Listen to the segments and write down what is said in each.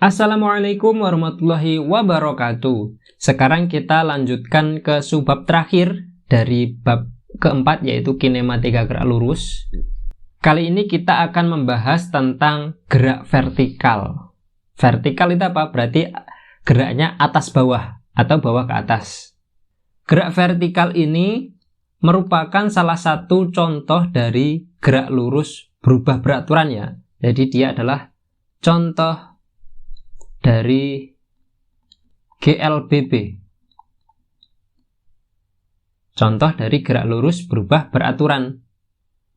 Assalamualaikum warahmatullahi wabarakatuh. Sekarang kita lanjutkan ke subbab terakhir dari bab keempat, yaitu kinematika gerak lurus. Kali ini kita akan membahas tentang gerak vertikal. Vertikal itu apa? Berarti geraknya atas bawah atau bawah ke atas. Gerak vertikal ini merupakan salah satu contoh dari gerak lurus berubah beraturan ya. Jadi dia adalah contoh dari GLBB. Contoh dari gerak lurus berubah beraturan.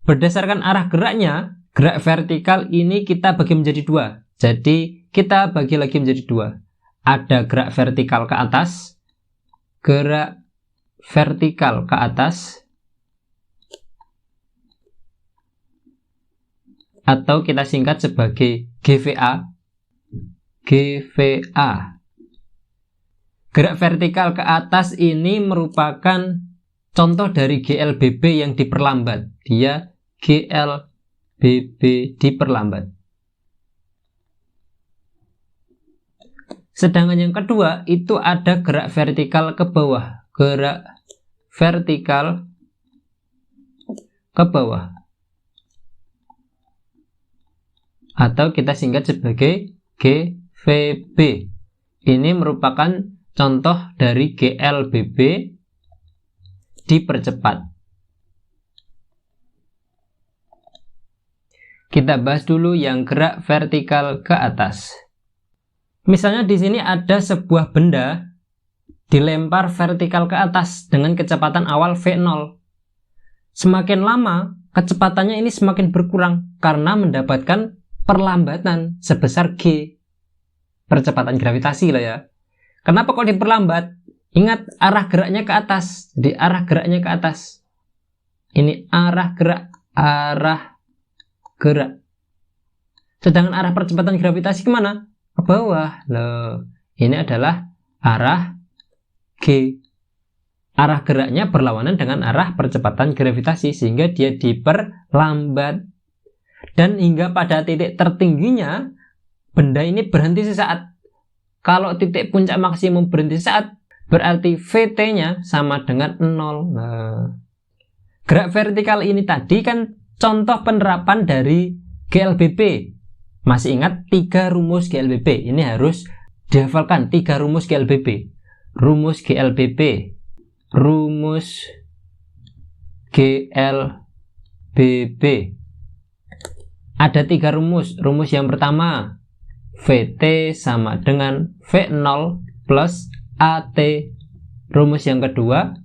Berdasarkan arah geraknya, gerak vertikal ini kita bagi menjadi dua. Jadi kita bagi lagi menjadi dua. Ada gerak vertikal ke atas, gerak vertikal ke atas, atau kita singkat sebagai GVA. GVA. Gerak vertikal ke atas ini merupakan contoh dari GLBB yang diperlambat. Dia GLBB diperlambat. Sedangkan yang kedua itu ada gerak vertikal ke bawah. Gerak vertikal ke bawah. Atau kita singkat sebagai GVB. Ini merupakan contoh dari GLBB dipercepat. Kita bahas dulu yang gerak vertikal ke atas. Misalnya di sini ada sebuah benda dilempar vertikal ke atas dengan kecepatan awal V0. Semakin lama, kecepatannya ini semakin berkurang karena mendapatkan perlambatan sebesar G. Percepatan gravitasi lah ya. Kenapa kok diperlambat? Ingat arah geraknya ke atas. Jadi arah geraknya ke atas. Ini arah gerak. Sedangkan arah percepatan gravitasi kemana? Ke bawah. Loh, ini adalah arah G. Arah geraknya berlawanan dengan arah percepatan gravitasi, sehingga dia diperlambat. Dan hingga pada titik tertingginya, benda ini berhenti sesaat. Kalau titik puncak maksimum berhenti sesaat, berarti VT-nya sama dengan 0. Nah, gerak vertikal ini tadi kan contoh penerapan dari GLBB. Masih ingat 3 rumus GLBB? Ini harus dihafalkan 3 rumus GLBB. Rumus GLBB. Rumus GLBB. Ada 3 rumus. Rumus yang pertama, VT sama dengan V0 plus AT. Rumus yang kedua,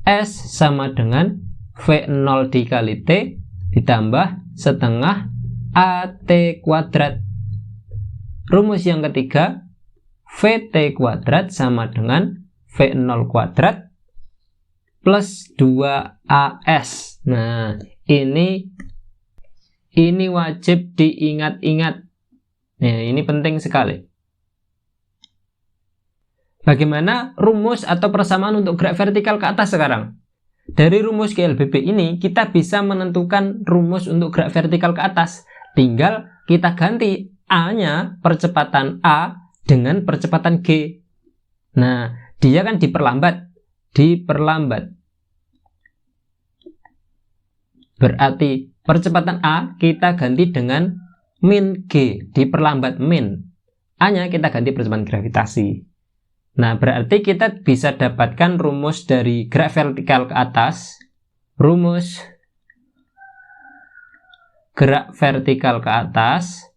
S sama dengan V0 dikali T ditambah setengah AT kuadrat. Rumus yang ketiga, VT kuadrat sama dengan V0 kuadrat plus 2AS. Nah, ini wajib diingat-ingat. Nah, ini penting sekali. Bagaimana rumus atau persamaan untuk gerak vertikal ke atas sekarang? Dari rumus GLBB ini, kita bisa menentukan rumus untuk gerak vertikal ke atas. Tinggal kita ganti A-nya, percepatan A, dengan percepatan G. Nah, dia kan diperlambat. Berarti percepatan A kita ganti dengan min G, diperlambat min. A-nya kita ganti percepatan gravitasi. Nah, berarti kita bisa dapatkan rumus dari gerak vertikal ke atas. Rumus gerak vertikal ke atas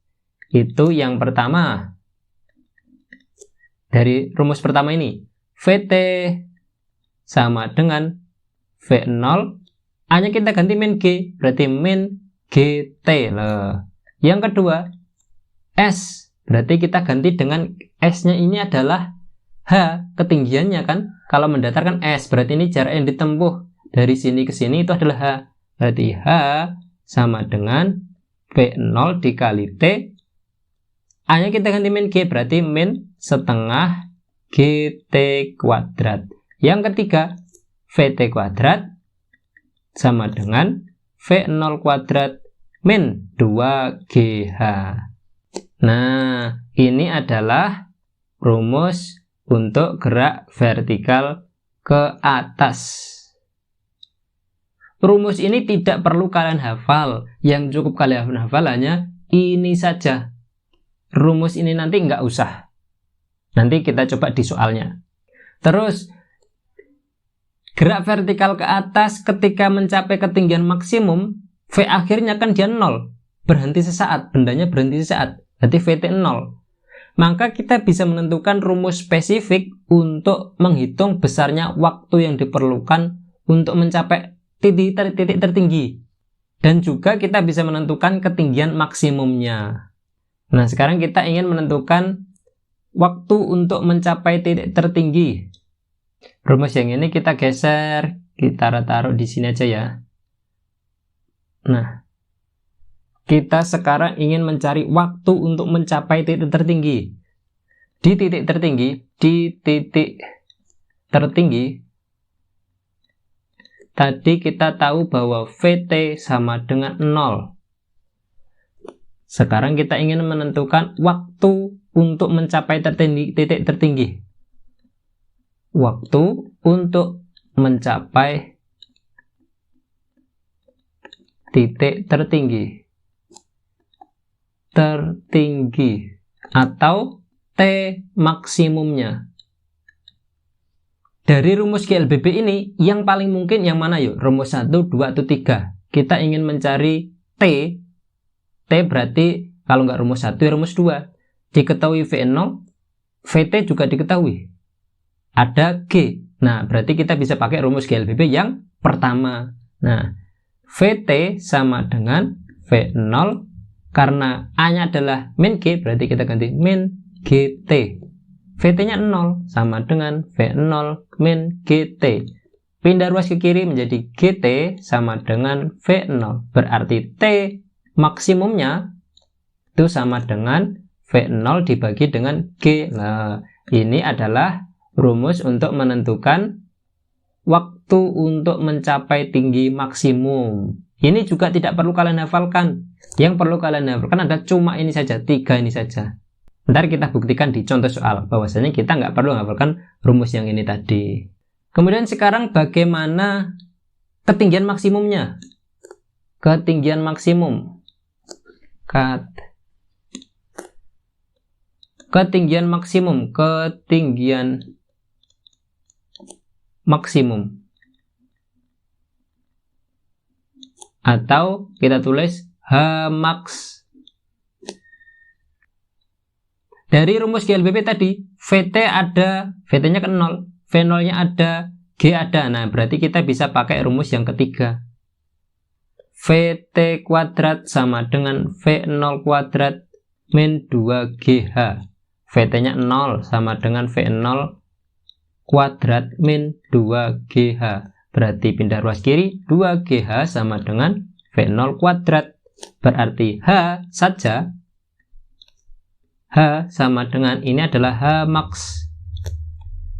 itu yang pertama. Dari rumus pertama ini, VT sama dengan V0. A-nya kita ganti min G, berarti min GT loh. Yang kedua, S, berarti kita ganti dengan S-nya ini adalah H, ketinggiannya kan. Kalau mendatarkan S, berarti ini jarak yang ditempuh dari sini ke sini itu adalah H. Berarti H sama dengan V0 dikali T. A-nya kita ganti min G, berarti min setengah GT kuadrat. Yang ketiga, VT kuadrat sama dengan V0 kuadrat min 2GH. Nah, ini adalah rumus untuk gerak vertikal ke atas. Rumus ini tidak perlu kalian hafal. Yang cukup kalian hafal hanya ini saja. Rumus ini nanti nggak usah. Nanti kita coba di soalnya. Terus, gerak vertikal ke atas ketika mencapai ketinggian maksimum, V akhirnya kan dia 0. Berhenti sesaat, bendanya berhenti sesaat. Berarti VT 0. Maka kita bisa menentukan rumus spesifik untuk menghitung besarnya waktu yang diperlukan untuk mencapai titik tertinggi. Dan juga kita bisa menentukan ketinggian maksimumnya. Nah, sekarang kita ingin menentukan waktu untuk mencapai titik tertinggi. Rumus yang ini kita geser, kita taruh di sini aja ya. Nah, kita sekarang ingin mencari waktu untuk mencapai titik tertinggi. Di titik tertinggi, tadi kita tahu bahwa VT sama dengan 0. Sekarang kita ingin menentukan waktu untuk mencapai titik tertinggi. Waktu untuk mencapai titik tertinggi atau T maksimumnya. Dari rumus GLBB ini, yang paling mungkin yang mana yuk? Rumus 1, 2, atau 3? Kita ingin mencari T. T berarti kalau nggak rumus 1, ya rumus 2. Diketahui V0, VT juga diketahui. Ada G. Nah, berarti kita bisa pakai rumus GLBB yang pertama. Nah, VT sama dengan V0. Karena A-nya adalah min G, berarti kita ganti min GT. VT-nya 0 sama dengan V0 min GT. Pindah ruas ke kiri menjadi GT sama dengan V0. Berarti T maksimumnya itu sama dengan V0 dibagi dengan G. Nah, ini adalah rumus untuk menentukan waktu untuk mencapai tinggi maksimum. Ini juga tidak perlu kalian hafalkan. Yang perlu kalian hafalkan ada cuma ini saja, 3 ini saja. Ntar kita buktikan di contoh soal bahwasanya kita nggak perlu menghafalkan rumus yang ini tadi. Kemudian sekarang bagaimana ketinggian maksimumnya? Ketinggian maksimum. Ketinggian maksimum. Atau kita tulis Hmax. Dari rumus GLBB tadi, VT ada, VT-nya ke 0, V0-nya ada, G ada. Nah, berarti kita bisa pakai rumus yang ketiga. VT kuadrat sama dengan V0 kuadrat min 2GH. VT-nya 0 sama dengan V0 kuadrat min 2GH. Berarti pindah ruas kiri, 2GH sama dengan V0 kuadrat. Berarti H saja. H sama dengan, ini adalah Hmax.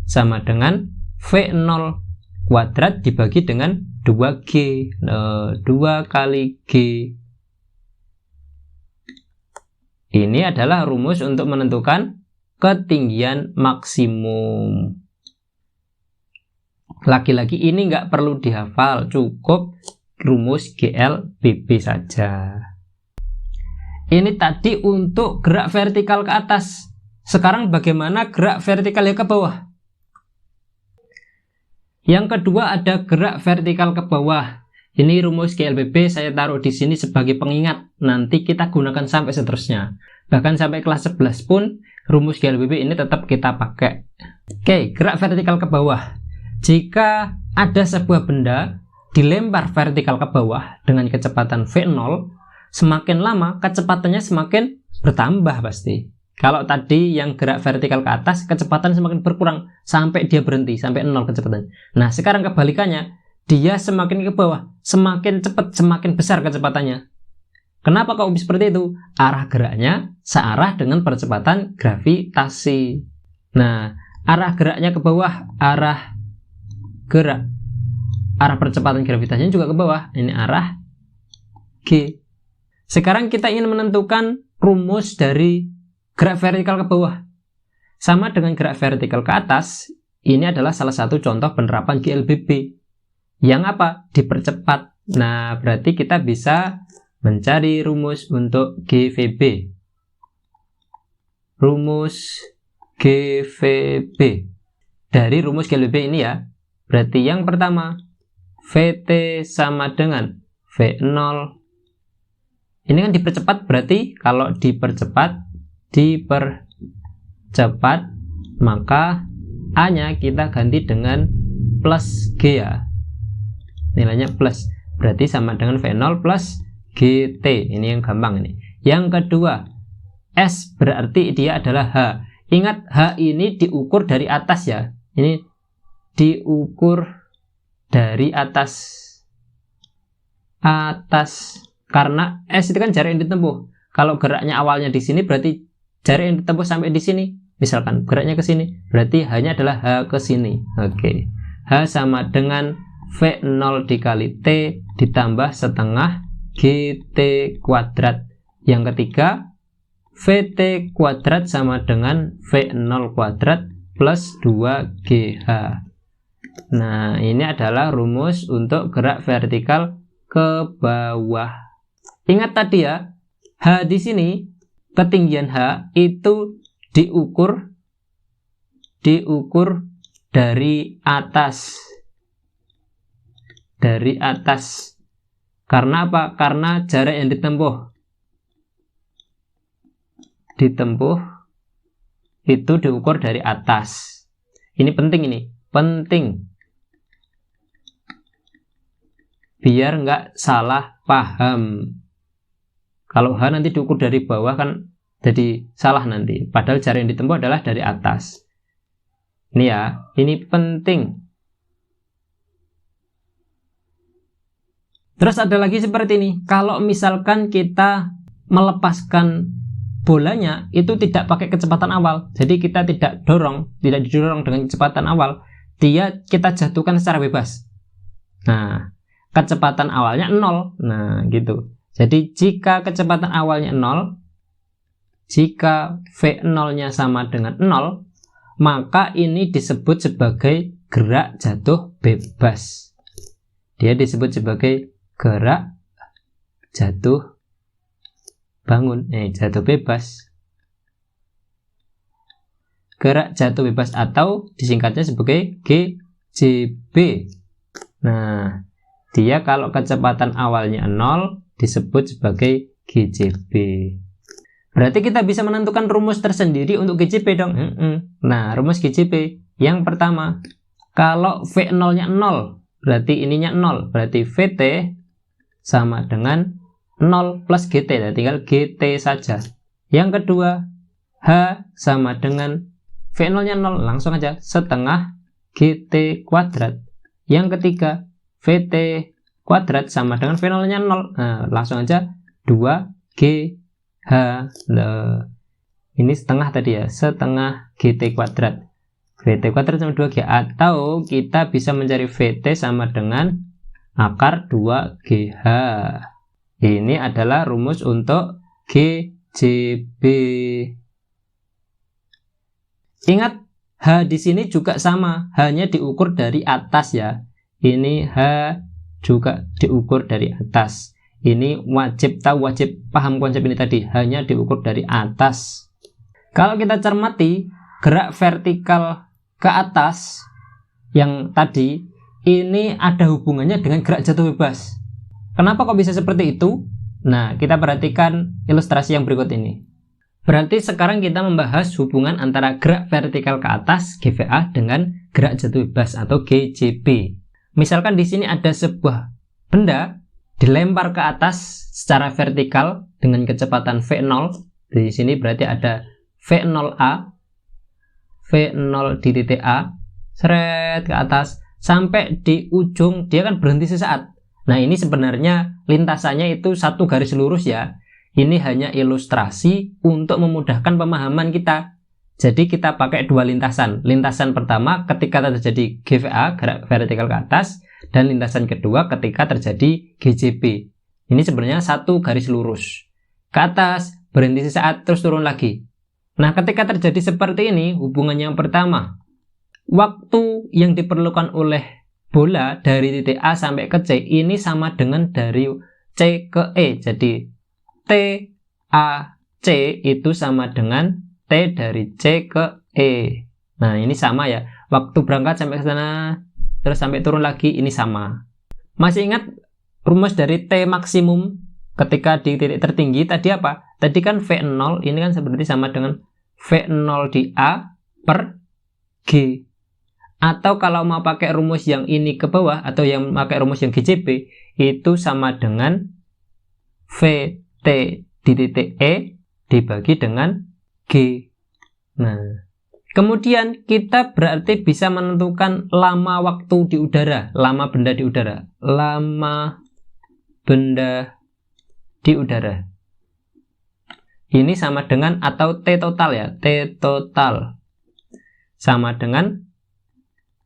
Sama dengan V0 kuadrat dibagi dengan 2G. 2 kali G. Ini adalah rumus untuk menentukan ketinggian maksimum. Lagi-lagi ini nggak perlu dihafal, cukup rumus GLBB saja. Ini tadi untuk gerak vertikal ke atas. Sekarang bagaimana gerak vertikalnya ke bawah? Yang kedua ada gerak vertikal ke bawah. Ini rumus GLBB saya taruh di sini sebagai pengingat. Nanti kita gunakan sampai seterusnya. Bahkan sampai kelas 11 pun rumus GLBB ini tetap kita pakai. Oke, gerak vertikal ke bawah. Jika ada sebuah benda dilempar vertikal ke bawah dengan kecepatan V0, semakin lama kecepatannya semakin bertambah pasti. Kalau tadi yang gerak vertikal ke atas, kecepatan semakin berkurang sampai dia berhenti, sampai 0 kecepatan. Nah, sekarang kebalikannya, dia semakin ke bawah, semakin cepat, semakin besar kecepatannya. Kenapa kok seperti itu? Arah geraknya searah dengan percepatan gravitasi. Nah, arah geraknya ke bawah, arah percepatan gravitasinya juga ke bawah. Ini arah G. Sekarang kita ingin menentukan rumus dari gerak vertikal ke bawah sama dengan gerak vertikal ke atas. Ini adalah salah satu contoh penerapan GLBB yang apa? Dipercepat. Nah, berarti kita bisa mencari rumus untuk GVB. Rumus GVB. Dari rumus GLBB ini ya, berarti yang pertama, VT sama dengan V0. Ini kan dipercepat, berarti kalau dipercepat, maka A-nya kita ganti dengan plus G ya. Nilainya plus, berarti sama dengan V0 plus GT. Ini yang gampang ini. Yang kedua, S berarti dia adalah H. Ingat, H ini diukur dari atas ya. Ini diukur dari atas. Karena S itu kan jarak yang ditempuh. Kalau geraknya awalnya di sini, berarti jarak yang ditempuh sampai di sini. Misalkan geraknya ke sini, berarti H-nya adalah H ke sini. Oke. H sama dengan V0 dikali T ditambah setengah GT kuadrat. Yang ketiga, VT kuadrat sama dengan V0 kuadrat plus 2GH. Nah, ini adalah rumus untuk gerak vertikal ke bawah. Ingat tadi ya, H di sini, ketinggian H itu diukur dari atas. Dari atas. Karena apa? Karena jarak yang ditempuh itu diukur dari atas. Ini penting, biar nggak salah paham. Kalau H nanti diukur dari bawah kan jadi salah nanti, padahal jarak yang ditempuh adalah dari atas. Ini ya, ini penting. Terus ada lagi seperti ini, kalau misalkan kita melepaskan bolanya itu tidak pakai kecepatan awal, jadi kita tidak didorong dengan kecepatan awal, kita jatuhkan secara bebas. Nah, kecepatan awalnya 0. Nah, gitu. Jadi jika kecepatan awalnya 0, jika V0-nya sama dengan 0, maka ini disebut sebagai gerak jatuh bebas. Dia disebut sebagai gerak jatuh jatuh bebas. Gerak jatuh bebas atau disingkatnya sebagai GJB. Nah, dia kalau kecepatan awalnya 0 disebut sebagai GJB. Berarti kita bisa menentukan rumus tersendiri untuk GJB dong. Nah, rumus GJB yang pertama, kalau V0-nya 0, berarti ininya 0, berarti VT sama dengan 0 plus GT, ya, tinggal GT saja. Yang kedua, H sama dengan V0-nya 0, langsung aja setengah GT kuadrat. Yang ketiga, VT kuadrat sama dengan V0-nya 0, nah, langsung aja 2GH. Ini setengah tadi ya, setengah GT kuadrat. VT kuadrat sama 2G, atau kita bisa mencari VT sama dengan akar 2GH. Ini adalah rumus untuk GJB. Ingat, H di sini juga sama, hanya diukur dari atas ya. Ini H juga diukur dari atas. Ini wajib paham konsep ini tadi, hanya diukur dari atas. Kalau kita cermati gerak vertikal ke atas yang tadi, ini ada hubungannya dengan gerak jatuh bebas. Kenapa kok bisa seperti itu? Nah, kita perhatikan ilustrasi yang berikut ini. Berarti sekarang kita membahas hubungan antara gerak vertikal ke atas GVA dengan gerak jatuh bebas atau GJB. Misalkan di sini ada sebuah benda dilempar ke atas secara vertikal dengan kecepatan V0. Di sini berarti ada V0A, V0 di titik A, seret ke atas sampai di ujung, dia kan berhenti sesaat. Nah, ini sebenarnya lintasannya itu satu garis lurus ya. Ini hanya ilustrasi untuk memudahkan pemahaman kita. Jadi kita pakai dua lintasan. Lintasan pertama ketika terjadi GVA, gerak vertikal ke atas, dan lintasan kedua ketika terjadi GJB. Ini sebenarnya satu garis lurus. Ke atas, berhenti sesaat, terus turun lagi. Nah, ketika terjadi seperti ini, hubungan yang pertama, waktu yang diperlukan oleh bola dari titik A sampai ke C ini sama dengan dari C ke E. Jadi T A C itu sama dengan T dari C ke E. Nah, ini sama ya. Waktu berangkat sampai ke sana, terus sampai turun lagi, ini sama. Masih ingat rumus dari T maksimum ketika di titik tertinggi tadi apa? Tadi kan V0 ini kan seperti sama dengan V0 di A per G. Atau kalau mau pakai rumus yang ini ke bawah atau yang pakai rumus yang GCB itu sama dengan VT di titik E dibagi dengan G. Nah, kemudian kita berarti bisa menentukan lama waktu di udara, lama benda di udara. Lama benda di udara. Ini sama dengan atau T total ya, T total. Sama dengan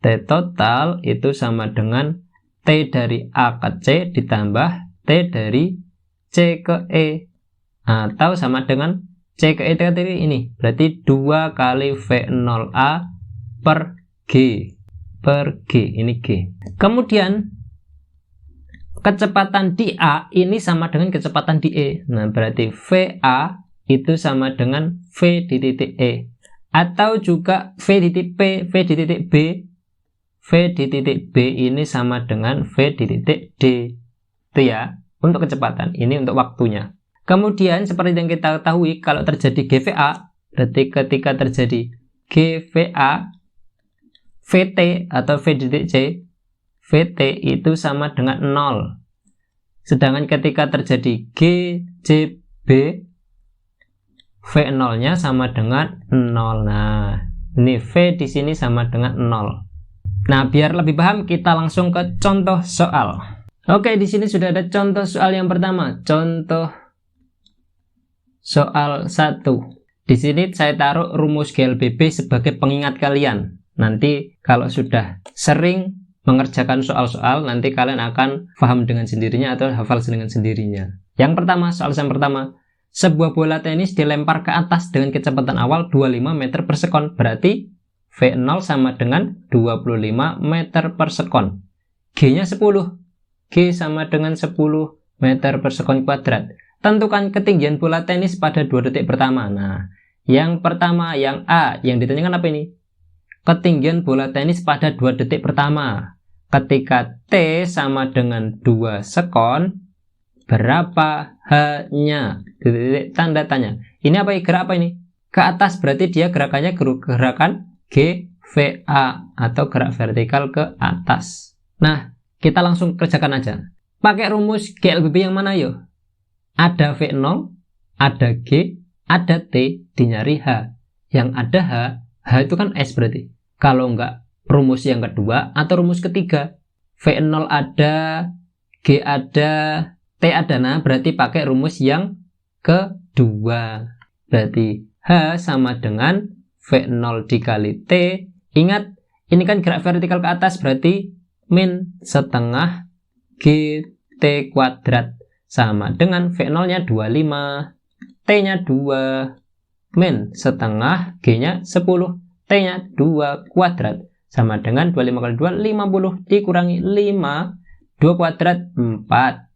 T total itu sama dengan T dari A ke C ditambah T dari C ke E. Atau sama dengan C ke E tadi ini. Berarti 2 kali V0A per G. Per G, ini G. Kemudian kecepatan di A ini sama dengan kecepatan di E. Nah, berarti VA itu sama dengan V di titik E. Atau juga V di titik P, V di titik B. V di titik B ini sama dengan V di titik D. Itu ya, untuk kecepatan. Ini untuk waktunya. Kemudian seperti yang kita ketahui, kalau terjadi GVA, berarti ketika terjadi GVA, VT atau V di titik C, VT itu sama dengan 0. Sedangkan ketika terjadi GCB, V0-nya sama dengan 0. Nah, ini V di sini sama dengan 0. Nah, biar lebih paham kita langsung ke contoh soal. Oke, di sini sudah ada contoh soal yang pertama. Contoh soal 1. Di sini saya taruh rumus GLBB sebagai pengingat kalian. Nanti kalau sudah sering mengerjakan soal-soal, nanti kalian akan paham dengan sendirinya atau hafal dengan sendirinya. Yang pertama, soal yang pertama. Sebuah bola tenis dilempar ke atas dengan kecepatan awal 25 meter per sekon. Berarti V0 sama dengan 25 meter per sekon. G-nya 10. G sama dengan 10 meter per sekon kuadrat. Tentukan ketinggian bola tenis pada 2 detik pertama. Nah, yang pertama, yang A, yang ditanyakan apa ini? Ketinggian bola tenis pada 2 detik pertama. Ketika T sama dengan 2 sekon, berapa H-nya? Tanda tanya. Ini apa? Gerak apa ini? Ke atas, berarti dia gerakannya gerakan GVA atau gerak vertikal ke atas. Nah, kita langsung kerjakan aja. Pakai rumus GLBB yang mana yuk? Ada V0, ada G, ada T, dinyari H. Yang ada H itu kan S berarti. Kalau enggak rumus yang kedua atau rumus ketiga. V0 ada, G ada, T ada. Nah, berarti pakai rumus yang kedua. Berarti H sama dengan V0 dikali T. Ingat, ini kan gerak vertikal ke atas, berarti min setengah GT kuadrat. Sama dengan V0-nya 25, T-nya 2, min setengah, G-nya 10, T-nya 2 kuadrat. Sama dengan 25 kali 2, 50, dikurangi 5, 2 kuadrat, 4.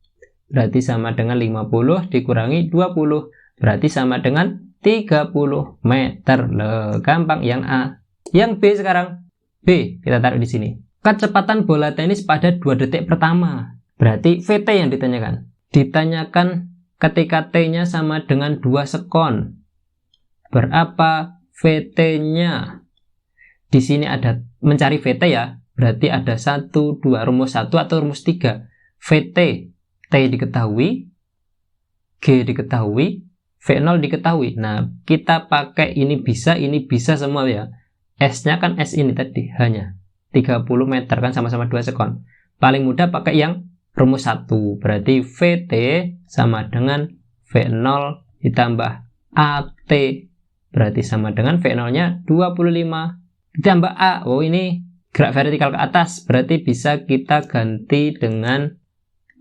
Berarti sama dengan 50 dikurangi 20. Berarti sama dengan 30 meter. Loh, gampang yang A. Yang B sekarang. B, kita taruh di sini. Kecepatan bola tenis pada 2 detik pertama. Berarti VT yang ditanyakan. Ditanyakan ketika T-nya sama dengan 2 sekon. Berapa VT-nya? Di sini ada mencari VT ya. Berarti ada 1, 2, rumus 1 atau rumus 3. VT, T diketahui, G diketahui, V0 diketahui. Nah, kita pakai ini bisa semua ya. S-nya kan S ini tadi, hanya 30 meter kan sama-sama 2 sekon. Paling mudah pakai yang rumus 1. Berarti VT sama dengan V0 ditambah AT. Berarti sama dengan V0-nya 25 ditambah A. Oh, ini gerak vertikal ke atas. Berarti bisa kita ganti dengan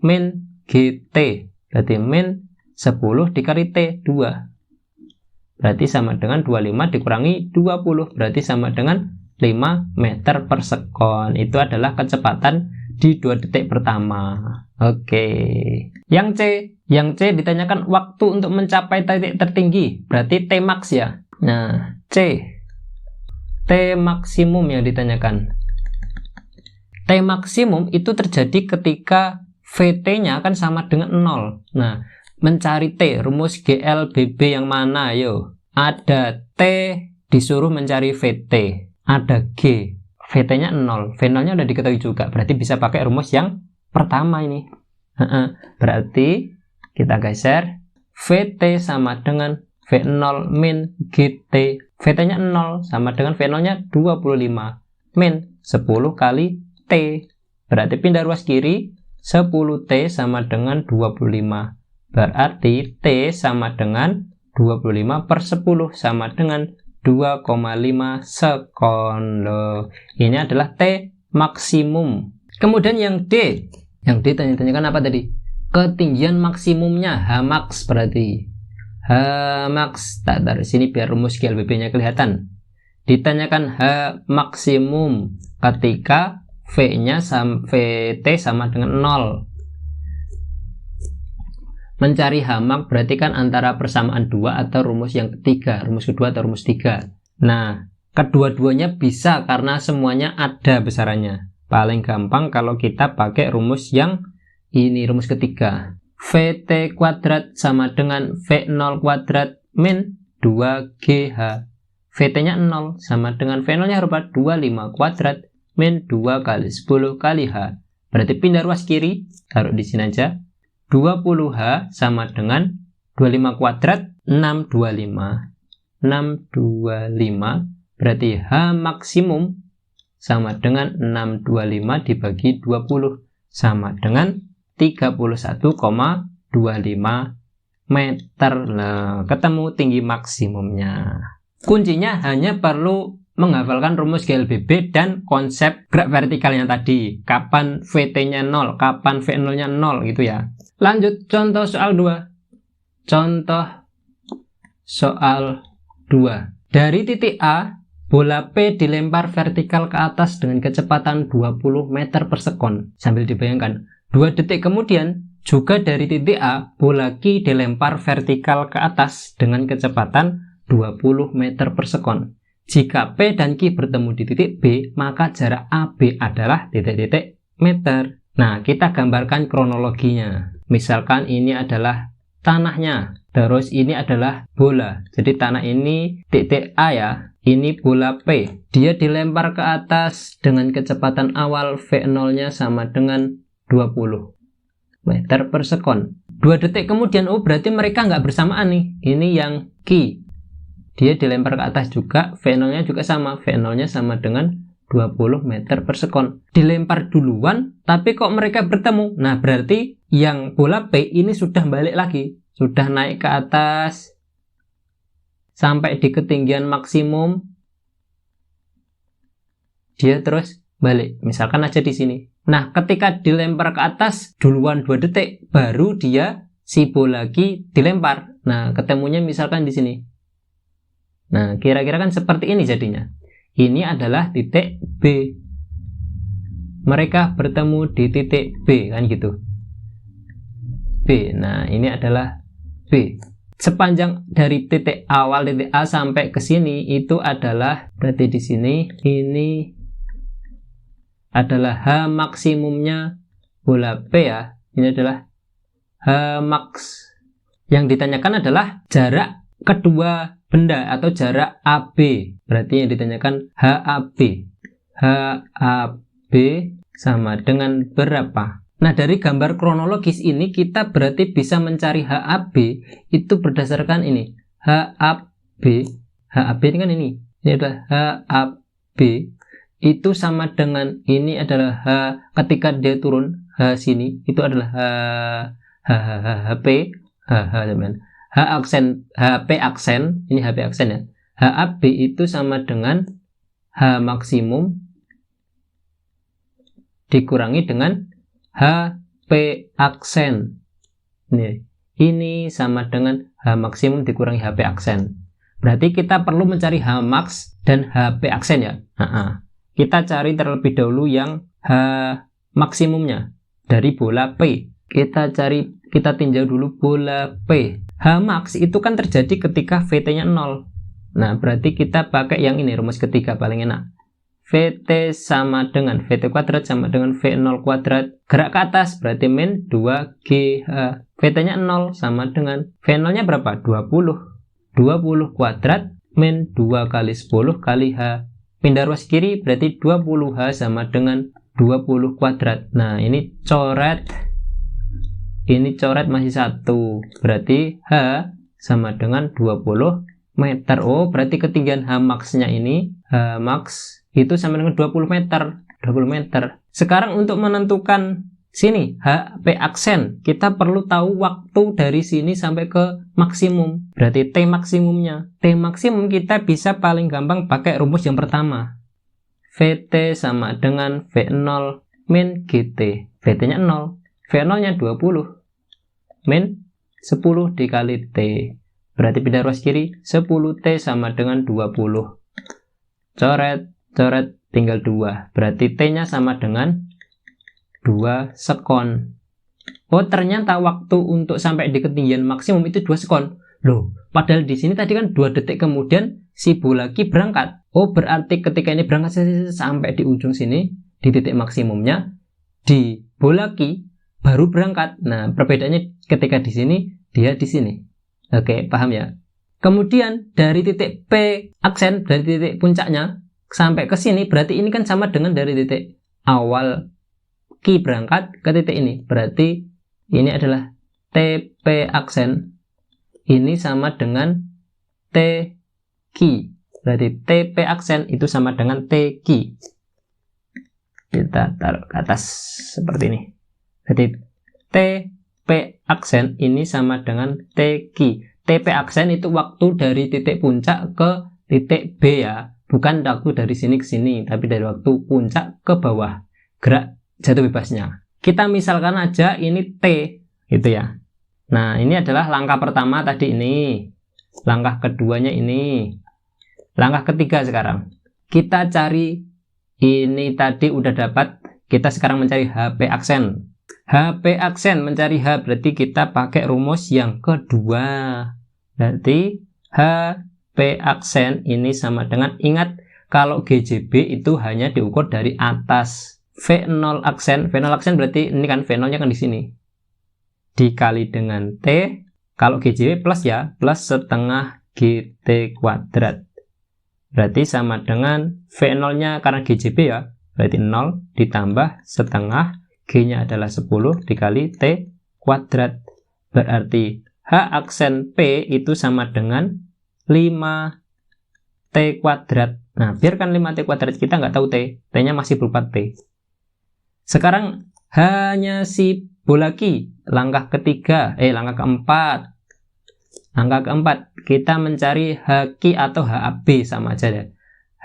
min GT. Berarti min 10 dikali T 2. berarti sama dengan 25 dikurangi 20, berarti sama dengan 5 meter per sekon. Itu adalah kecepatan di 2 detik pertama. Oke. Yang C ditanyakan waktu untuk mencapai titik tertinggi, berarti T max ya. Nah, T maksimum yang ditanyakan. T maksimum itu terjadi ketika VT-nya akan sama dengan 0. Nah, mencari T, rumus GLBB yang mana? Ayo. Ada T, disuruh mencari VT. Ada G, VT-nya 0. V0-nya udah diketahui juga, berarti bisa pakai rumus yang pertama ini. Berarti kita geser, VT sama dengan V0 min GT. VT-nya 0 sama dengan V0-nya 25 min 10 kali T. Berarti pindah ruas kiri, 10T sama dengan 25. Berarti T sama dengan 25 per 10 sama dengan 2,5 sekon. Loh, ini adalah T maksimum. Kemudian yang D. Yang D tanyakan apa tadi? Ketinggian maksimumnya, H max berarti. H max, tak dari sini biar rumus GLBB-nya kelihatan. Ditanyakan H maksimum ketika V-nya VT sama dengan 0. Mencari H max berarti kan antara persamaan 2 atau rumus yang ketiga, rumus kedua atau rumus 3. Nah, kedua-duanya bisa karena semuanya ada besarannya. Paling gampang kalau kita pakai rumus yang ini, rumus ketiga. VT kuadrat sama dengan V0 kuadrat min 2GH. VT-nya 0 sama dengan V0-nya berapa? 25 kuadrat min 2 kali 10 kali H. Berarti pindah ruas kiri, taruh di sini aja. 20H sama dengan 25 kuadrat 625. 625 berarti H maksimum sama dengan 625 dibagi 20 sama dengan 31,25 meter. Nah, ketemu tinggi maksimumnya. Kuncinya hanya perlu menghafalkan rumus GLBB dan konsep gerak vertikalnya tadi. Kapan VT-nya 0, kapan V0-nya 0 gitu ya. Lanjut contoh soal 2. Contoh soal 2. Dari titik A, bola P dilempar vertikal ke atas dengan kecepatan 20 meter per sekon. Sambil dibayangkan, 2 detik kemudian, juga dari titik A, bola Q dilempar vertikal ke atas dengan kecepatan 20 meter per sekon. Jika P dan Q bertemu di titik B, maka jarak AB adalah titik-titik meter. Nah, kita gambarkan kronologinya. Misalkan ini adalah tanahnya, terus ini adalah bola. Jadi tanah ini titik A ya, ini bola P. Dia dilempar ke atas dengan kecepatan awal V0-nya sama dengan 20 meter per sekon. 2 detik kemudian, oh berarti mereka nggak bersamaan nih. Ini yang Q. Dia dilempar ke atas juga, V0-nya juga sama. V0-nya sama dengan 20 meter per sekon. Dilempar duluan, tapi kok mereka bertemu? Nah, berarti yang bola P ini sudah balik lagi. Sudah naik ke atas sampai di ketinggian maksimum. Dia terus balik. Misalkan aja di sini. Nah, ketika dilempar ke atas duluan 2 detik, baru dia si bola Q dilempar. Nah, ketemunya misalkan di sini. Nah, kira-kira kan seperti ini jadinya. Ini adalah titik B. Mereka bertemu di titik B, kan gitu. B. Nah, ini adalah B. Sepanjang dari titik awal titik A sampai ke sini itu adalah, berarti di sini ini adalah H maksimumnya bola P ya. Ini adalah H max. Yang ditanyakan adalah jarak kedua benda atau jarak AB. Berarti yang ditanyakan HAB. HAB sama dengan berapa? Nah, dari gambar kronologis ini kita berarti bisa mencari HAB itu berdasarkan ini. HAB ini kan ini. Ini adalah HAB itu sama dengan ini adalah H ketika dia turun H sini itu adalah HP teman. H aksen, HP aksen, ini HP aksen ya. HAB itu sama dengan H maksimum dikurangi dengan HP aksen. Ini sama dengan H maksimum dikurangi HP aksen. Berarti kita perlu mencari H max dan HP aksen ya. Kita cari terlebih dahulu yang H maksimumnya dari bola P. Kita tinjau dulu bola P. H max itu kan terjadi ketika VT-nya 0. Nah, berarti kita pakai yang ini, rumus ketiga paling enak. VT sama dengan VT kuadrat sama dengan V0 kuadrat. Gerak ke atas berarti min 2GH. VT-nya 0 sama dengan V0-nya berapa? 20. 20 kuadrat min 2 kali 10 kali H. Pindah ruas kiri berarti 20H sama dengan 20 kuadrat. Nah, ini coret. Ini coret masih 1. Berarti H sama dengan 20 meter. Oh, berarti ketinggian H max-nya ini, H max itu sama dengan 20 meter. 20 meter. Sekarang untuk menentukan sini HP aksen, kita perlu tahu waktu dari sini sampai ke maksimum. Berarti T maksimumnya. T maksimum kita bisa paling gampang pakai rumus yang pertama. VT sama dengan V0 min GT. VT-nya 0. V0-nya 20. Min 10 dikali T. Berarti pindah ruas kiri, 10T sama dengan 20. Coret, tinggal 2. Berarti T-nya sama dengan 2 sekon. Oh, ternyata waktu untuk sampai di ketinggian maksimum itu 2 sekon. Loh, padahal di sini tadi kan 2 detik kemudian si bola Q berangkat. Oh, berarti ketika ini berangkat sampai di ujung sini, di titik maksimumnya, di bola Q baru berangkat. Nah, perbedaannya ketika di sini, dia di sini. Oke, paham ya? Kemudian dari titik P aksen, dari titik puncaknya sampai ke sini, berarti ini kan sama dengan dari titik awal Q berangkat ke titik ini. Berarti ini adalah TP aksen. Ini sama dengan TQ. Berarti TP aksen itu sama dengan TQ. Kita taruh ke atas seperti ini. Jadi TP aksen ini sama dengan TQ. TP aksen itu waktu dari titik puncak ke titik B ya. Bukan waktu dari sini ke sini, tapi dari waktu puncak ke bawah. Gerak jatuh bebasnya. Kita misalkan aja ini T, gitu ya. Nah, ini adalah langkah pertama tadi ini. Langkah keduanya ini. Langkah ketiga sekarang. Kita cari, ini tadi udah dapat. Kita sekarang mencari HP aksen. HP aksen mencari H, berarti kita pakai rumus yang kedua. Berarti HP aksen ini sama dengan, ingat kalau GJB itu hanya diukur dari atas. V0 aksen berarti ini kan V0 nya kan di sini. Dikali dengan T, kalau GJB plus ya, plus setengah GT kuadrat. Berarti sama dengan V0 nya karena GJB ya, berarti 0 ditambah setengah, G-nya adalah 10 dikali T kuadrat. Berarti H aksen P itu sama dengan 5T kuadrat. Nah, biarkan 5T kuadrat, kita nggak tahu T. T-nya masih berupa T. Sekarang hanya si bola Q. Langkah keempat. Langkah keempat, kita mencari HQ atau HAB sama aja ya.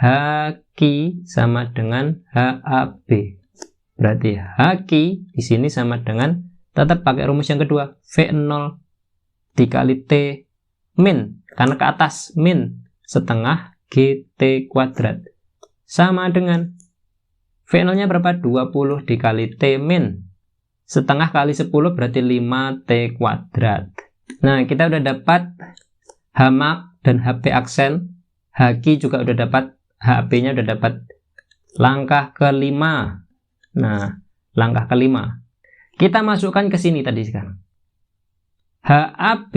HQ sama dengan HAB. Berarti HQ di sini sama dengan, tetap pakai rumus yang kedua, V0 dikali T min, karena ke atas, min setengah GT kuadrat. Sama dengan V0 nya berapa? 20 dikali T min setengah kali 10 berarti 5T kuadrat. Nah, kita udah dapat H max dan HP aksen. HQ juga udah dapat, HP nya udah dapat. Langkah kelima. Nah, langkah kelima, kita masukkan ke sini tadi sekarang. HAB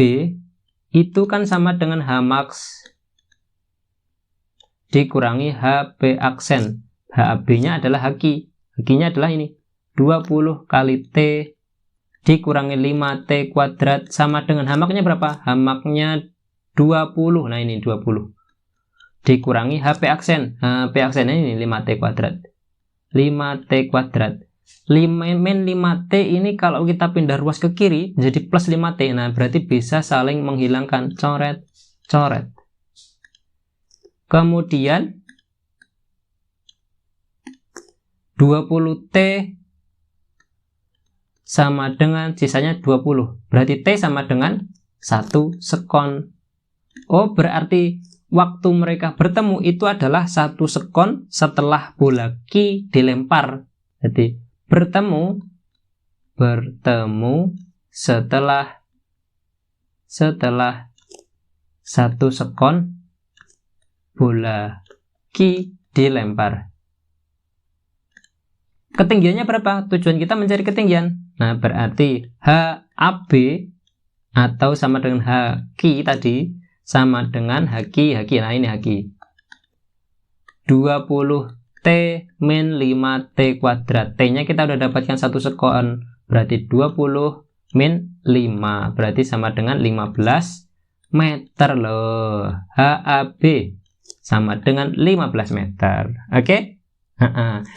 itu kan sama dengan H max dikurangi HP aksen. HAB-nya adalah HQ. HQ-nya adalah ini. 20 kali T dikurangi 5T kuadrat sama dengan H max-nya berapa? H max-nya 20. Nah, ini 20. Dikurangi HP aksen. HP aksennya ini 5T kuadrat. 5T kuadrat. 5 min 5T ini kalau kita pindah ruas ke kiri jadi plus 5T. Nah, berarti bisa saling menghilangkan. Coret, coret. Kemudian 20T sama dengan sisanya 20. Berarti T sama dengan 1 sekon. Oh, berarti waktu mereka bertemu itu adalah 1 sekon setelah bola Q dilempar. Jadi bertemu setelah 1 sekon bola Q dilempar. Ketinggiannya berapa? Tujuan kita mencari ketinggian. Nah, berarti HAB atau sama dengan HQ tadi sama dengan HQ. Nah, ini HQ. 20T min 5T kuadrat. T-nya kita udah dapatkan 1 sekon. Berarti 20 min 5. Berarti sama dengan 15 meter loh. HAB sama dengan 15 meter. Oke?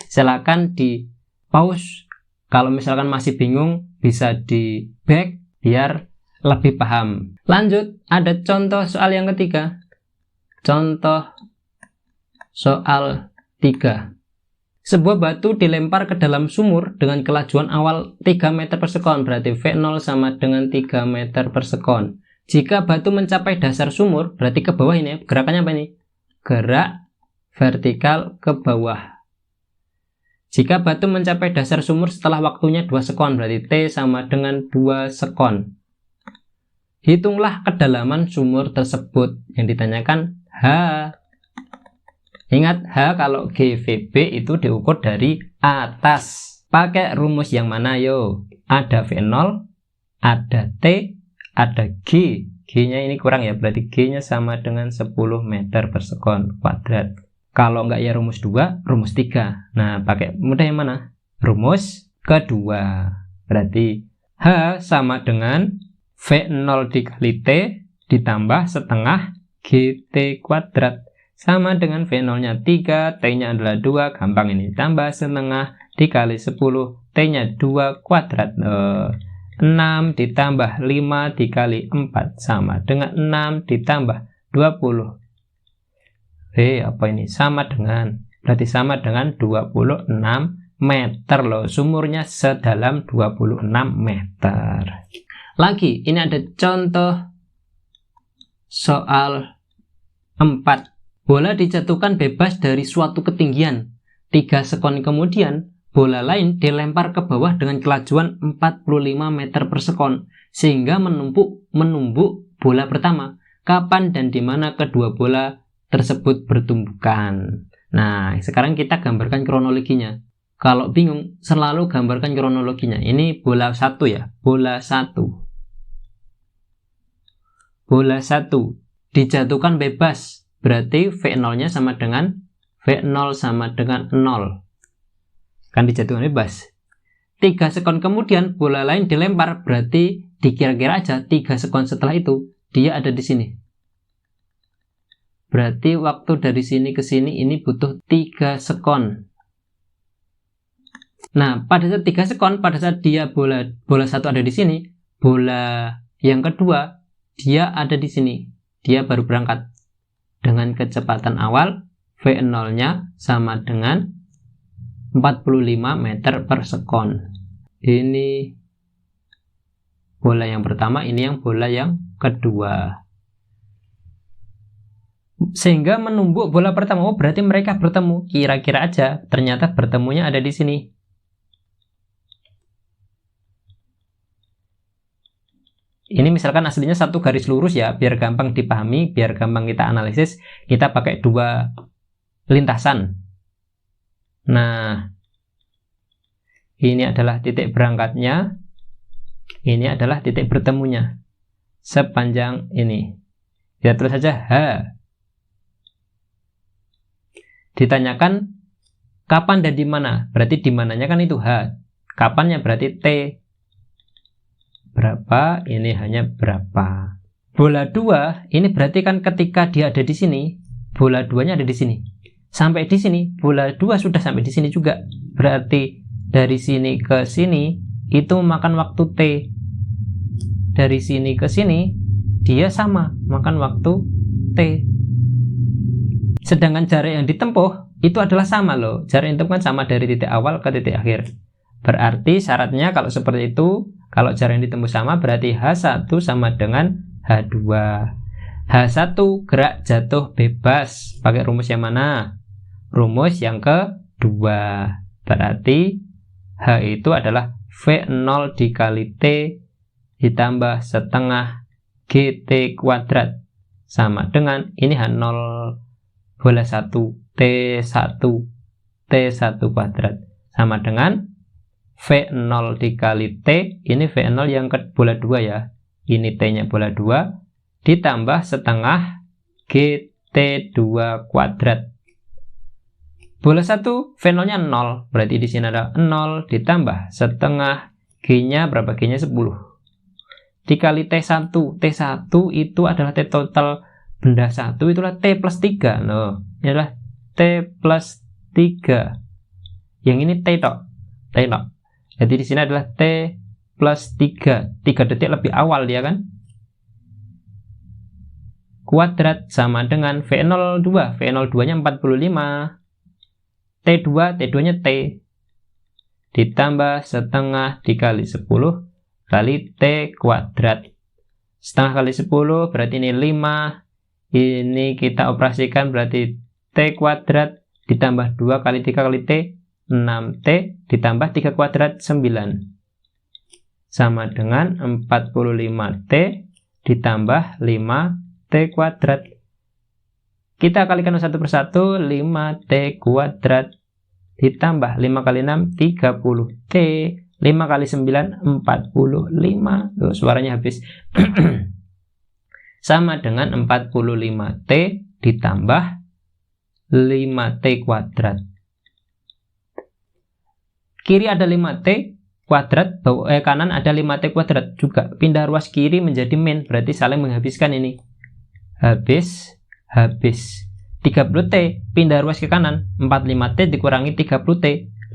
Silakan di pause. Kalau misalkan masih bingung, bisa di back biar lebih paham. Lanjut, ada contoh soal yang ketiga. Contoh soal 3. Sebuah batu dilempar ke dalam sumur dengan kelajuan awal 3 meter per sekon. Berarti V0 sama dengan 3 meter per sekon. Jika batu mencapai dasar sumur, berarti ke bawah ini. Gerakannya apa ini? Gerak vertikal ke bawah. Jika batu mencapai dasar sumur setelah waktunya 2 sekon, berarti T sama dengan 2 sekon. Hitunglah kedalaman sumur tersebut. Yang ditanyakan H. Ingat H kalau GVB itu diukur dari atas. Pakai rumus yang mana yo? Ada V0, ada T, ada G. G-nya ini kurang ya, berarti G-nya sama dengan 10 meter per sekon kuadrat. Kalau enggak ya rumus 2, rumus 3. Nah, pakai mudah yang mana? Rumus kedua. Berarti H sama dengan V0 dikali T ditambah setengah GT kuadrat. Sama dengan V0-nya 3, T-nya adalah 2, gampang ini. Tambah setengah dikali 10, T-nya 2 kuadrat. 6 ditambah 5 dikali 4 sama dengan 6 ditambah 20. Apa ini? Sama dengan, berarti sama dengan 26 meter loh. Sumurnya sedalam 26 meter. Lagi, ini ada contoh soal 4. Bola dijatuhkan bebas dari suatu ketinggian. 3 sekon kemudian, bola lain dilempar ke bawah dengan kelajuan 45 meter per sekon, sehingga menumbuk bola pertama. Kapan dan di mana kedua bola tersebut bertumbukan? Nah, sekarang kita gambarkan kronologinya. Kalau bingung, selalu gambarkan kronologinya. Ini bola 1 ya, bola 1. Bola 1 dijatuhkan bebas, berarti V0-nya sama dengan V0 sama dengan 0. Kan dijatuhkan bebas. 3 sekon kemudian bola lain dilempar, berarti dikira-kira aja 3 sekon setelah itu dia ada di sini. Berarti waktu dari sini ke sini ini butuh 3 sekon. Nah, pada saat 3 sekon, pada saat dia bola 1 ada di sini, bola yang kedua dia ada di sini. Dia baru berangkat dengan kecepatan awal V0-nya sama dengan 45 meter per sekon. Ini bola yang pertama, ini yang bola yang kedua. Sehingga menumbuk bola pertama. Oh, berarti mereka bertemu. Kira-kira aja, ternyata bertemunya ada di sini. Ini misalkan aslinya satu garis lurus ya, biar gampang dipahami, biar gampang kita analisis, kita pakai 2 lintasan. Nah, ini adalah titik berangkatnya, ini adalah titik bertemunya. Sepanjang ini. Ya, terus saja H. Ditanyakan kapan dan di mana. Berarti di mananya kan itu H. Kapannya berarti T. Berapa? Ini hanya berapa. Bola 2 ini berarti kan ketika dia ada di sini, bola 2-nya ada di sini. Sampai di sini, bola 2 sudah sampai di sini juga. Berarti dari sini ke sini itu makan waktu T. Dari sini ke sini dia sama makan waktu T. Sedangkan jarak yang ditempuh itu adalah sama loh. Jarak yang ditempuh kan sama dari titik awal ke titik akhir. Berarti syaratnya kalau seperti itu, kalau jarak yang ditempuh sama, berarti H1 sama dengan H2. H1 gerak jatuh bebas. Pakai rumus yang mana? Rumus yang kedua. Berarti H itu adalah V0 dikali T ditambah setengah GT kuadrat. Sama dengan ini H0 bola 1 T1 T1 kuadrat. Sama dengan V0 dikali T. Ini V0 yang ke bola 2 ya. Ini T-nya bola 2 ditambah setengah GT2 kuadrat. Bola 1 V0-nya 0, berarti di sini ada 0 ditambah setengah G-nya berapa? G-nya 10. Dikali T1. T1 itu adalah T total benda 1, itulah T plus 3. Loh, ini adalah T plus 3. Yang ini T tok. T tok. Jadi di sini adalah T plus 3. 3 detik lebih awal dia kan? Kuadrat sama dengan V02. V02-nya 45. T2-nya T. Ditambah setengah dikali 10 kali T kuadrat. Setengah kali 10 berarti ini 5. Ini kita operasikan berarti T kuadrat ditambah 2 kali 3 kali T. 6T ditambah 3 kuadrat 9. Sama dengan 45T ditambah 5T kuadrat. Kita kalikan satu persatu. 5T kuadrat ditambah 5 kali 6 30T. 5 kali 9 45. Loh, suaranya habis. Sama dengan 45T ditambah 5T kuadrat. Kiri ada 5T kuadrat, kanan ada 5T kuadrat juga. Pindah ruas kiri menjadi min, berarti saling menghabiskan ini. Habis 30T pindah ruas ke kanan, 45T dikurangi 30T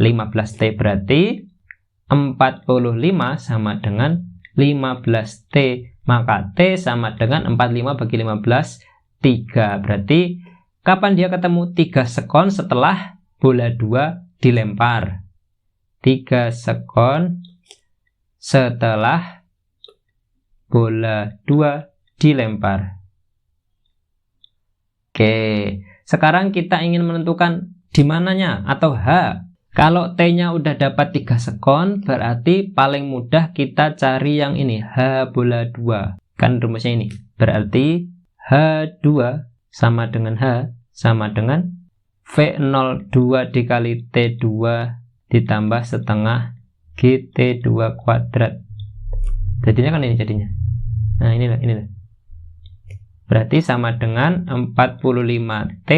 15T, berarti 45 sama dengan 15T, maka T sama dengan 45 bagi 15 3. Berarti kapan dia ketemu? 3 sekon setelah bola 2 dilempar. 3 sekon setelah bola 2 dilempar. Oke, sekarang kita ingin menentukan di mananya atau H. Kalau T-nya udah dapat 3 sekon, berarti paling mudah kita cari yang ini, H bola 2. Kan rumusnya ini. Berarti H2 sama dengan H sama dengan V02 dikali T2 ditambah setengah GT2 kuadrat. Jadinya kan ini jadinya. Nah, inilah. Berarti sama dengan 45T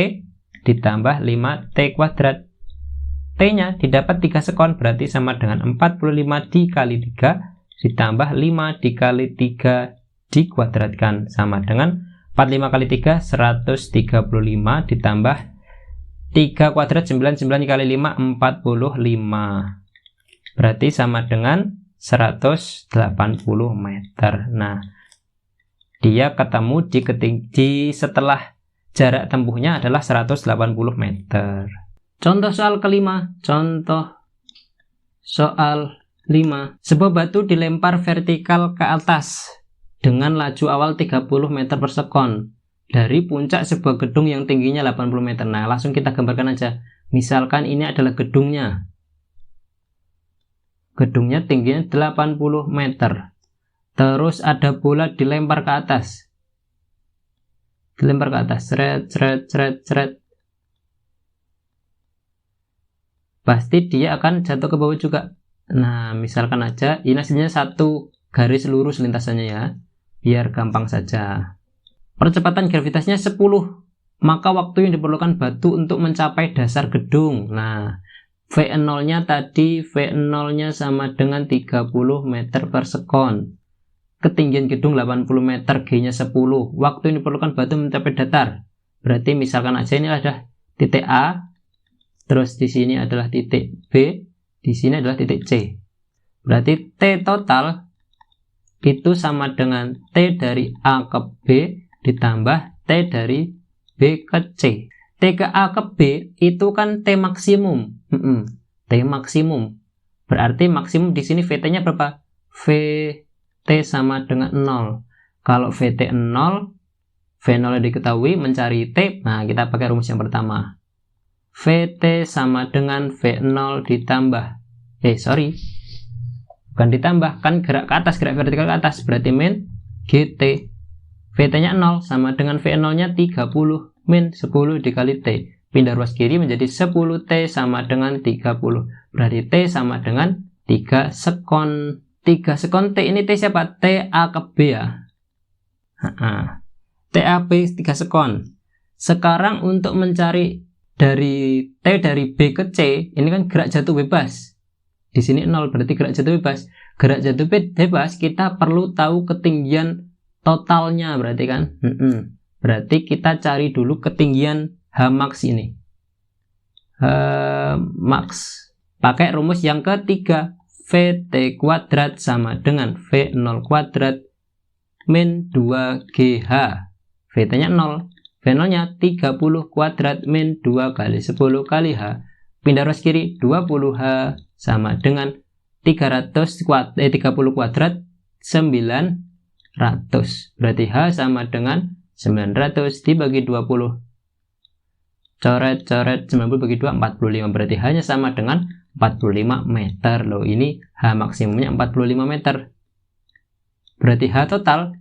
ditambah 5T kuadrat. T-nya didapat 3 sekon, berarti sama dengan 45 dikali 3 ditambah 5 dikali 3 dikuadratkan. Sama dengan 45 kali 3, 135 ditambah 3 kuadrat 99 kali 5, 45. Berarti sama dengan 180 meter. Nah, dia ketemu di setelah jarak tempuhnya adalah 180 meter. Contoh soal kelima. Contoh soal 5. Sebuah batu dilempar vertikal ke atas dengan laju awal 30 meter per sekon dari puncak sebuah gedung yang tingginya 80 meter. Nah, langsung kita gambarkan aja. Misalkan ini adalah gedungnya. Gedungnya tingginya 80 meter. Terus ada bola dilempar ke atas. Dilempar ke atas. Seret. Pasti dia akan jatuh ke bawah juga. Nah, misalkan aja ini hasilnya satu garis lurus lintasannya ya. Biar gampang saja. Percepatan gravitasinya 10. Maka waktu yang diperlukan batu untuk mencapai dasar gedung. Nah, V0-nya tadi, V0-nya sama dengan 30 meter per sekon. Ketinggian gedung 80 meter, G-nya 10. Waktu yang diperlukan batu mencapai datar. Berarti misalkan aja ini ada titik A, terus di sini adalah titik B, di sini adalah titik C. Berarti T total itu sama dengan T dari A ke B ditambah T dari B ke C. T ke A ke B itu kan T maksimum. T maksimum. Berarti maksimum di sini VT-nya berapa? VT sama dengan 0. Kalau VT 0, V0 diketahui, mencari T. Nah, kita pakai rumus yang pertama. VT sama dengan V0 ditambah. Bukan ditambah, kan gerak ke atas, gerak vertikal ke atas. Berarti min GT. VT-nya 0 sama dengan V0-nya 30. Min 10 dikali T. Pindah ruas kiri menjadi 10T sama dengan 30. Berarti T sama dengan 3 sekon. 3 sekon T ini T siapa? TA ke B ya. TAB 3 sekon. Sekarang untuk mencari dari T dari B ke C, ini kan gerak jatuh bebas. Di sini 0 berarti gerak jatuh bebas. Gerak jatuh bebas kita perlu tahu ketinggian totalnya berarti kan. Berarti kita cari dulu ketinggian Hmax ini. Max. Pakai rumus yang ketiga. VT kuadrat sama dengan V0 kuadrat min 2GH. VT-nya 0. V0-nya 30 kuadrat min 2 kali 10 kali H. Pindah ruas kiri 20H sama dengan 30 kuadrat 900. Berarti H sama dengan 900 dibagi 20. Coret-coret 90 bagi 2 45. Berarti H-nya sama dengan 45 meter loh. Ini H maksimumnya 45 meter. Berarti H total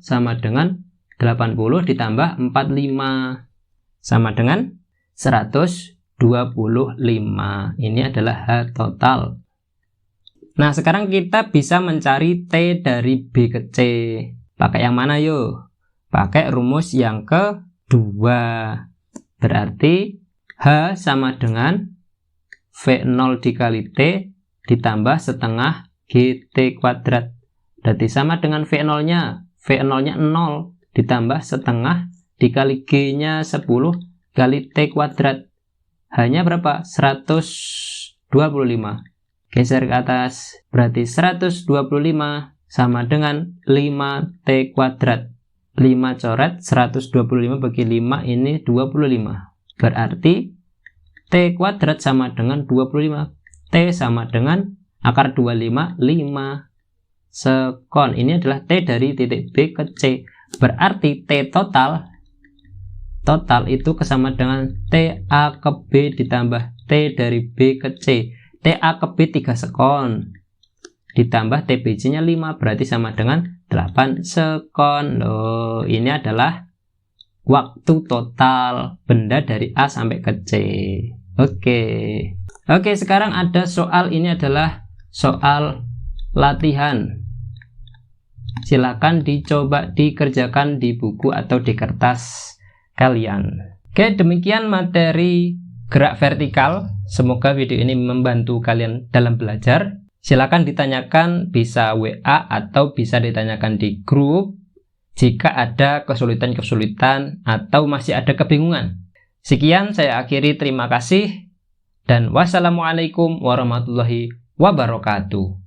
sama dengan 80 ditambah 45 sama dengan 125. Ini adalah H total. Nah, sekarang kita bisa mencari T dari B ke C. Pakai yang mana yuk? Pakai rumus yang kedua. Berarti H sama dengan V0 dikali T ditambah setengah GT kuadrat. Berarti sama dengan V0-nya. V0-nya 0 ditambah setengah dikali G-nya 10 kali T kuadrat. H-nya berapa? 125. Geser ke atas. Berarti 125 sama dengan 5T kuadrat. 5 coret 125 bagi 5 ini 25. Berarti T kuadrat sama dengan 25. T sama dengan akar 25, 5 sekon. Ini adalah T dari titik B ke C. Berarti T total itu kesama dengan TA ke B ditambah T dari B ke C. TA ke B 3 sekon ditambah TBC nya 5, berarti sama dengan 8 sekon. Loh, ini adalah waktu total benda dari A sampai ke C. Oke, sekarang ada soal. Ini adalah soal latihan. Silakan dicoba dikerjakan di buku atau di kertas kalian. Oke, demikian materi gerak vertikal. Semoga video ini membantu kalian dalam belajar. Silakan ditanyakan, bisa WA atau bisa ditanyakan di grup jika ada kesulitan-kesulitan atau masih ada kebingungan. Sekian saya akhiri, terima kasih dan wassalamualaikum warahmatullahi wabarakatuh.